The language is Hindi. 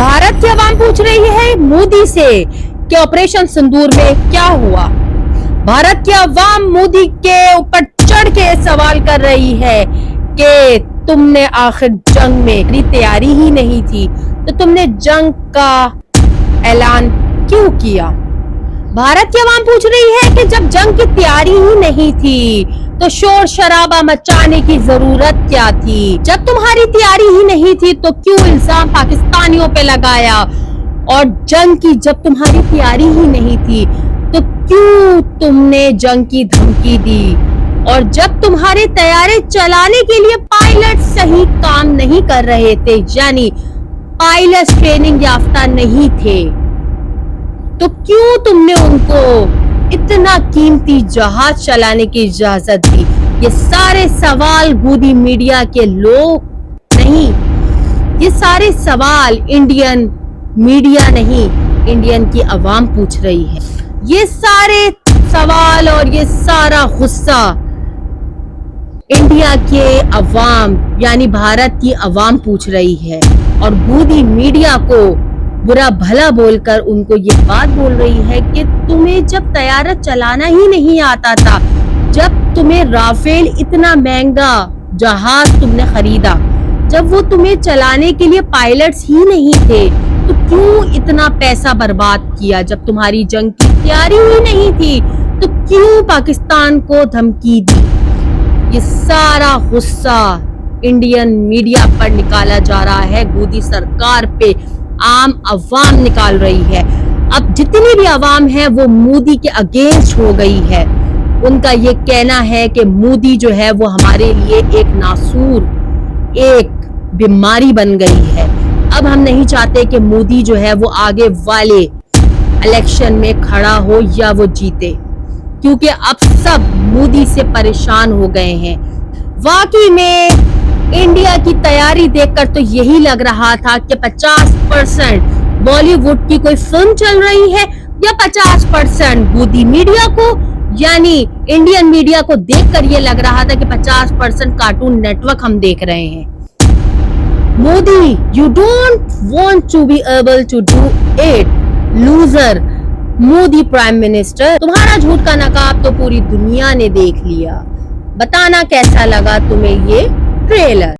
भारत की आवाम पूछ रही है मोदी से कि ऑपरेशन सिंदूर में क्या हुआ। भारत की आवाम मोदी के ऊपर चढ़ के सवाल कर रही है कि तुमने आखिर जंग में तैयारी ही नहीं थी तो तुमने जंग का ऐलान क्यों किया। भारत की आवाम पूछ रही है कि जब जंग की तैयारी ही नहीं थी तो शोर शराबा मचाने की जरूरत क्या थी। जब तुम्हारी तैयारी ही नहीं थी तो क्यों इल्जाम पाकिस्तानियों पे लगाया, और जंग की जब तुम्हारी तैयारी ही नहीं थी तो क्यों तुमने जंग की धमकी दी, और जब तुम्हारे तैयारे चलाने के लिए पायलट सही काम नहीं कर रहे थे, यानी पायलट ट्रेनिंग याफ्ता नहीं थे, तो क्यों तुमने उनको इतना कीमती जहाज चलाने की इजाजत दी। ये सारे सवाल गोदी मीडिया के लोग नहीं, ये सारे सवाल इंडियन मीडिया नहीं, इंडियन की आवाम पूछ रही है। ये सारे सवाल और ये सारा गुस्सा इंडिया के अवाम यानी भारत की अवाम पूछ रही है, और गोदी मीडिया को बुरा भला बोलकर उनको ये बात बोल रही है कि तुम्हें जब तैयारा चलाना ही नहीं आता था, जब तुम्हें राफेल इतना महंगा जहाज तुमने खरीदा, जब वो तुम्हें चलाने के लिए पायलट्स ही नहीं थे, तो क्यों इतना पैसा बर्बाद किया। जब तुम्हारी जंग की तैयारी ही नहीं थी तो क्यों पाकिस्तान को धमकी दी। ये सारा गुस्सा इंडियन मीडिया पर निकाला जा रहा है, गोदी सरकार पे आम अवाम निकाल रही है। अब जितनी भी अवाम है वो मोदी के अगेंस्ट हो गई है। उनका ये कहना है कि मोदी जो है वो हमारे लिए एक नासूर, एक बीमारी बन गई है। अब हम नहीं चाहते कि मोदी जो है वो आगे वाले इलेक्शन में खड़ा हो या वो जीते, क्योंकि अब सब मोदी से परेशान हो गए हैं। वाकई में इंडिया की तैयारी देखकर तो यही लग रहा था कि 50% बॉलीवुड की कोई फिल्म चल रही है या 50% गोदी मीडिया को यानी इंडियन मीडिया को देखकर ये लग रहा था कि 50% कार्टून नेटवर्क हम देख रहे हैं। Modi, you don't want to be able to do it, loser. Modi prime minister, तुम्हारा झूठ का नकाब तो पूरी दुनिया ने देख लिया। बताना कैसा लगा तुम्हें ये ट्रेलर।